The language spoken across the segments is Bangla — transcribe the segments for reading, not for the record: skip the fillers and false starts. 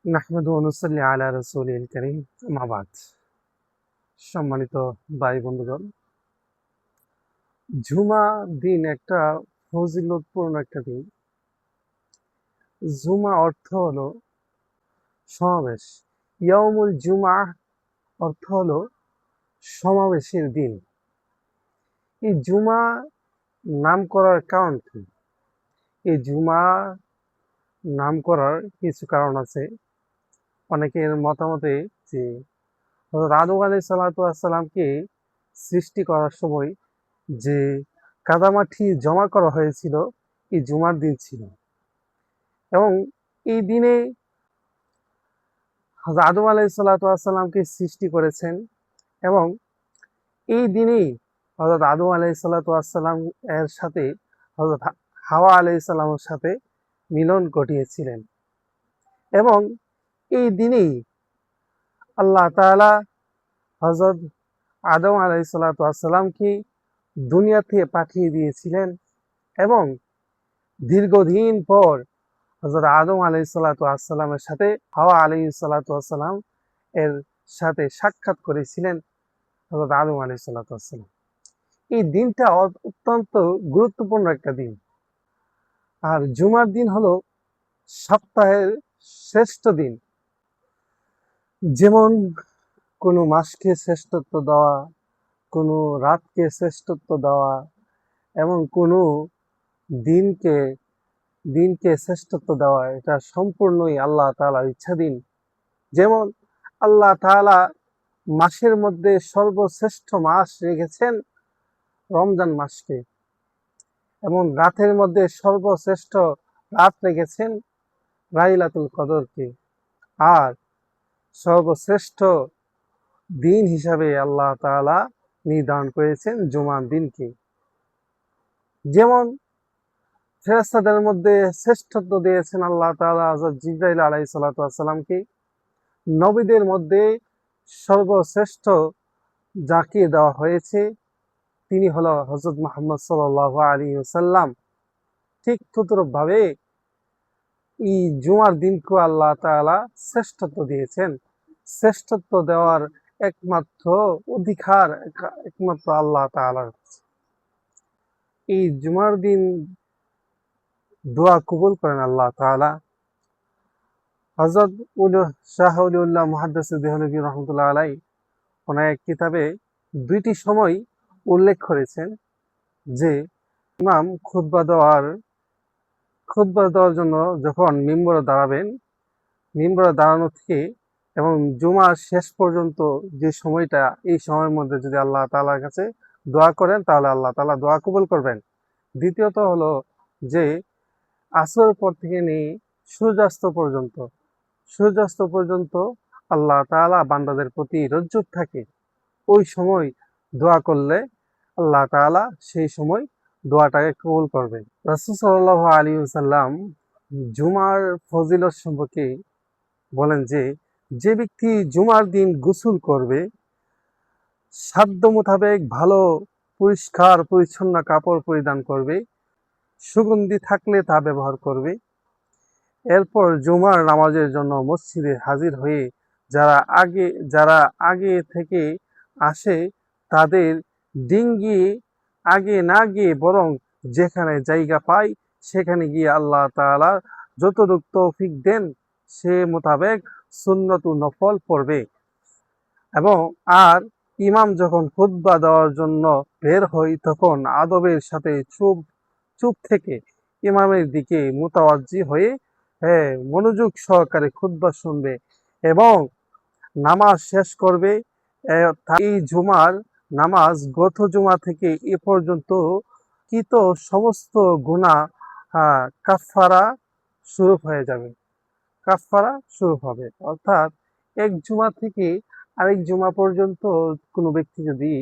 নাহমাদু ওয়া নুসাল্লি আলা রাসূলিল কারীম, আম্মা বাদ। সম্মানিত ভাই বন্ধুগণ, জুমা দিন একটা ফজিলতপূর্ণ একটা দিন। জুমা অর্থ হলো সমাবেশ। ইয়াউমুল জুমআহ অর্থ হলো সমাবেশের দিন। এই জুমা নাম করার কারণ কি? এই জুমা নাম করার কিছু কারণ আছে। অনেকের মতামতে যে হযরত আদম আলাইহিস সালাতু ওয়াস সালামকে সৃষ্টি করার সময় যে কাদামাটি জমা করা হয়েছিল, এই জুমার দিন ছিল। এবং এই দিনে হযরত আদম আলাইহিস সালাতু ওয়াস সালামকে সৃষ্টি করেছেন এবং এই দিনেই হযরত আদম আলাইহিস সালাতু ওয়াস সালাম এর সাথে হযরত হাওয়া আলাইহিস সালামের সাথে মিলন ঘটিয়েছিলেন। এবং এই দিনেই আল্লাহ তাআলা হযরত আদম আলাইহিস সালাতু ওয়াস সালামকে দুনিয়াতে পাঠিয়ে দিয়েছিলেন এবং দীর্ঘদিন পর হযরত আদম আলাইহিস সালাতু ওয়াস সালামের সাথে হাওয়া আলাইহিস সালাতু ওয়াস সালাম এর সাথে সাক্ষাৎ করেছিলেন হযরত আদম আলাইহিস সালাতু ওয়াস সালাম। এই দিনটা অত্যন্ত গুরুত্বপূর্ণ একটা দিন। আর জুমার দিন হলো সপ্তাহের শ্রেষ্ঠ দিন। যেমন কোনো মাসকে শ্রেষ্ঠত্ব দেওয়া, কোনো রাতকে শ্রেষ্ঠত্ব দেওয়া এবং কোনো দিনকে দিনকে শ্রেষ্ঠত্ব দেওয়া, এটা সম্পূর্ণই আল্লাহ তাআলার ইচ্ছাধীন। যেমন আল্লাহ তাআলা মাসের মধ্যে সর্বশ্রেষ্ঠ মাস রেখেছেন রমজান মাসকে এবং রাতের মধ্যে সর্বশ্রেষ্ঠ রাত রেখেছেন লাইলাতুল কদরকে। আর সর্বশ্রেষ্ঠ দিন হিসাবে আল্লাহ তাআলা নির্ধারণ করেছেন জুমার দিনকে। যেমন ফেরেশতাদের মধ্যে শ্রেষ্ঠত্ব দিয়েছেন আল্লাহ তাআলা হযরত জিবরাইল আলাইহিস সালাতু ওয়াস সালামকে। নবীদের মধ্যে সর্বশ্রেষ্ঠ যাকে দেওয়া হয়েছে তিনি হলো হযরত মুহাম্মদ সাল্লাল্লাহু আলাইহি ওয়াসাল্লাম। ঠিক তদ্রূপভাবে এই জুমার দিনকেও আল্লাহ তাআলা শ্রেষ্ঠত্ব দিয়েছেন। শ্রেষ্ঠত্ব দেওয়ার একমাত্র অধিকার একমাত্র আল্লাহ তাআলার। এই জুমার দিন দোয়া কবুল করেন আল্লাহ তাআলা। হযরত শাহ ওলিউল্লাহ মুহাদ্দিস দেহলভী রহমাতুল্লাহ আলাইহি ওনার এক কিতাবে দুইটি সময় উল্লেখ করেছেন যে ইমাম খুতবা দেওয়ার জন্য যখন মিম্বরে দাঁড়াবেন, মিম্বরে দাঁড়ানো থেকে এবং জুমার শেষ পর্যন্ত যে সময়টা, এই সময়ের মধ্যে যদি আল্লাহ তাআলার কাছে দোয়া করেন তাহলে আল্লাহ তাআলা দোয়া কবুল করবেন। দ্বিতীয়ত হলো যে আসরের পর থেকে নিয়ে সূর্যাস্ত পর্যন্ত আল্লাহ তাআলা বান্দাদের প্রতি রজ্জুক থাকে। ওই সময় দোয়া করলে আল্লাহ তাআলা সেই সময় দোয়াটাকে কবুল করবেন। রাসূল সাল্লাল্লাহু আলাইহি ওয়াসাল্লাম জুমার ফজিলত সম্পর্কে বলেন যে, যে ব্যক্তি জুমার দিন গোসল করবে, সাধ্য মোতাবেক ভালো পরিষ্কার পরিচ্ছন্ন কাপড় পরিধান করবে, সুগন্ধি থাকলে তা ব্যবহার করবে, এরপর জুমার নামাজের জন্য মসজিদে হাজির হয়ে যারা আগে থেকে আসে তাদের ডিঙ্গি আগে না গিয়ে বরং যেখানে জায়গা পায় সেখানে গিয়ে আল্লাহ তাআলা যতটুকু তৌফিক দেন সে মোতাবেক সুন্নত ও নফল পড়বে। এবং আর ইমাম যখন খুতবা দেওয়ার জন্য বের হয় তখন আদবের সাথে চুপ থেকে ইমামের দিকে মুতাওয়াজ্জি হয়ে মনোযোগ সহকারে খুতবা শুনবে এবং নামাজ শেষ করবে। এই জুমার নামাজ গত জুমা থেকে এ পর্যন্ত কৃত সমস্ত গুনাহ কাফফারা শুরু হয়ে যাবে, কাফফারা শুরু হবে। অর্থাৎ এক জুমা থেকে আরেক জুমা পর্যন্ত কোনো ব্যক্তি যদি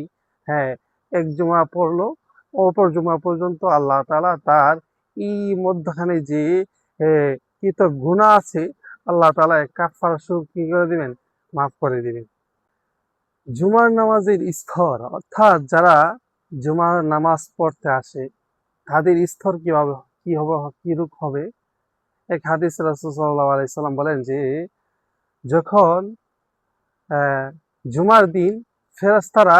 এক জুমা পড়লো, অপর জুমা পর্যন্ত আল্লাহ তাআলা তার এই মধ্যখানে যে কৃত গুনাহ আছে আল্লাহ তাআলা কাফফারা স্বরূপ কি করে দিবেন? মাফ করে দিবেন। জুমার নামাজের স্তর, অর্থাৎ যারা জুমার নামাজ পড়তে আসে তাদের স্তর কিরূপ হবে? এক হাদিসে রাসূল সাল্লাল্লাহু আলাইহি সাল্লাম বলেন যে, যখন জুমার দিন ফেরেশতারা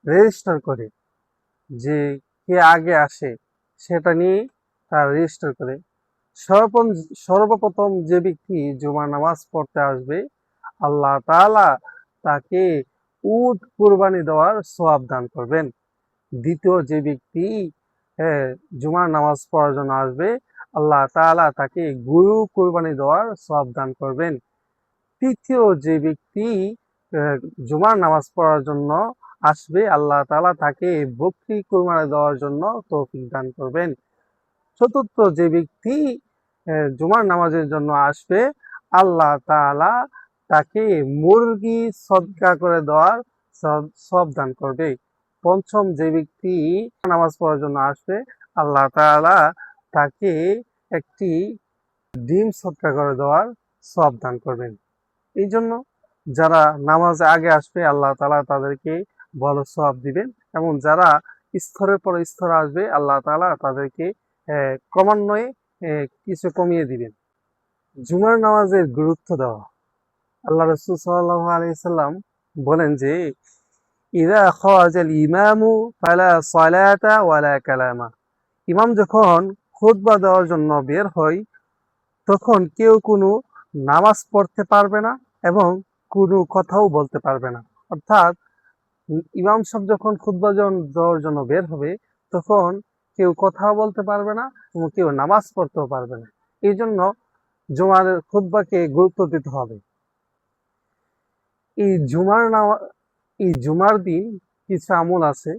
রেজিস্টার করে যে কে আগে আসে, সেটা নিয়ে তারা রেজিস্টার করে। সর্বপ্রথম যে ব্যক্তি জুমার নামাজ পড়তে আসবে, আল্লাহ তাআলা তাকে উট কুরবানি দেওয়ার সওয়াব দান করবেন। দ্বিতীয় যে ব্যক্তি জুমার নামাজ পড়ার জন্য আসবে, আল্লাহ তাআলা তাকে গরু কুরবানি দেওয়ার সওয়াব দান করবেন। তৃতীয় যে ব্যক্তি জুমার নামাজ পড়ার জন্য আসবে, আল্লাহ তাআলা তাকে বকরি কুরবানি দেওয়ার জন্য তৌফিক দান করবেন। চতুর্থ যে ব্যক্তি জুমার নামাজের জন্য আসবে, আল্লাহ তাআলা তাকে মুরগি সদকা করে দেওয়ার সওয়াব দান করবে। পঞ্চম যে ব্যক্তি নামাজ পড়ার জন্য আসবে, আল্লাহ তাআলা তাকে একটি ডিম সদকা করে দেওয়ার সওয়াব দান করবেন। এই জন্য যারা নামাজে আগে আসবে, আল্লাহ তাআলা তাদেরকে বড় সওয়াব দিবেন, এবং যারা স্তরের পর স্তর আসবে, আল্লাহ তাআলা তাদেরকে ক্রমান্বয়ে কিছু কমিয়ে দিবেন। জুমার নামাজের গুরুত্ব দেওয়া। আল্লাহ রাসূল সাল্লাল্লাহু আলাইহি সাল্লাম বলেন যে, ইযা খারাজাল ইমামু ফালা সালাতা ওয়ালা কালামা। ইমাম যখন খুতবা দেওয়ার জন্য বের হয়, তখন কেউ কোনো নামাজ পড়তে পারবে না এবং কোনো কথাও বলতে পারবে না। অর্থাৎ ইমাম সাহেব যখন খুতবা দেওয়ার জন্য বের হবে, তখন কেউ কথাও বলতে পারবে না এবং কেউ নামাজ পড়তেও পারবে না। এই জন্য জুমার খুতবাকে গুরুত্ব দিতে হবে। এই জুমার দিন কিছু আমল আছে।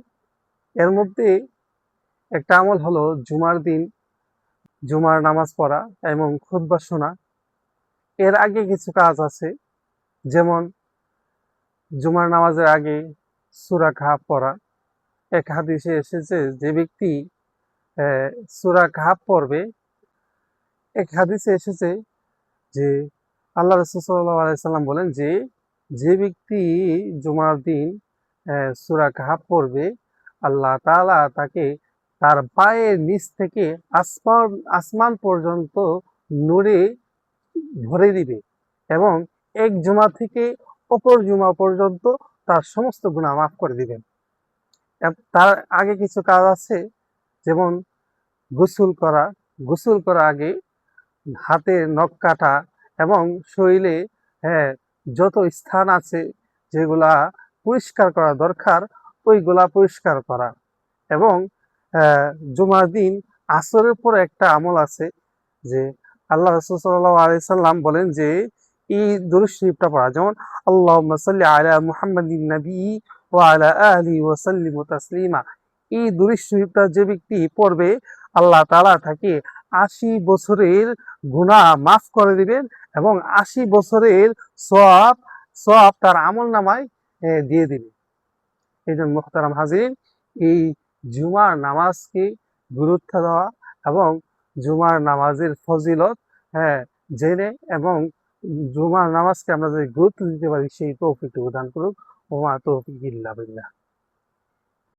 এর মধ্যে একটা আমল হলো জুমার দিন জুমার নামাজ পড়া এবং খুতবা শোনা। এর আগে কিছু কাজ আছে, যেমন জুমার নামাজের আগে সূরা কাহফ পড়া। এক হাদিসে এসেছে যে ব্যক্তি সূরা কাহফ পড়বে, এক হাদিসে এসেছে যে আল্লাহ রাসূল সাল্লাল্লাহু আলাইহি সাল্লাম বলেন যে, যে ব্যক্তি জুমার দিন সূরা কাহফ পড়বে, আল্লাহ তাআলা তাকে তার পায়ের নিচ থেকে আসমান পর্যন্ত নূরে ভরে দিবে এবং এক জুমা থেকে অপর জুমা পর্যন্ত তার সমস্ত গুনাহ মাফ করে দিবেন। তার আগে কিছু কাজ আছে, যেমন গোসল করা। গোসল করার আগে হাতে নখ কাটা এবং শরীরে যত স্থান আছে যেগুলা পরিষ্কার করা দরকার, ওইগুলা পরিষ্কার করা। এবং জুমার দিন আসরের পর একটা আমল আছে যে আল্লাহ রাসূল সাল্লাল্লাহু আলাইহি সাল্লাম বলেন যে এই দুরূদ শরীফটা পড়া, যেমন আল্লাহুম্মা সাল্লি আলা মুহাম্মাদিন নবী ওয়া আলা আলিহি ওয়া সাল্লিম তাসলিমা। এই দুরূদ শরীফটা যে ব্যক্তি পড়বে, আল্লাহ তাআলা তাকে ৮০ বছরের গুনাহ মাফ করে দিবেন এবং ৮০ বছরের সওয়াব তার আমলনামায় দিয়ে দিবেন। এই জন্য মুহতারাম হাজিরিন, এই জুমার নামাজকে গুরুত্ব দেওয়া এবং জুমার নামাজের ফজিলত জেনে এবং জুমার নামাজকে আমরা যদি গুরুত্ব দিতে পারি, সেই তৌফিক দান করুক। ওয়া মা তৌফিক ইল্লা বিল্লাহ।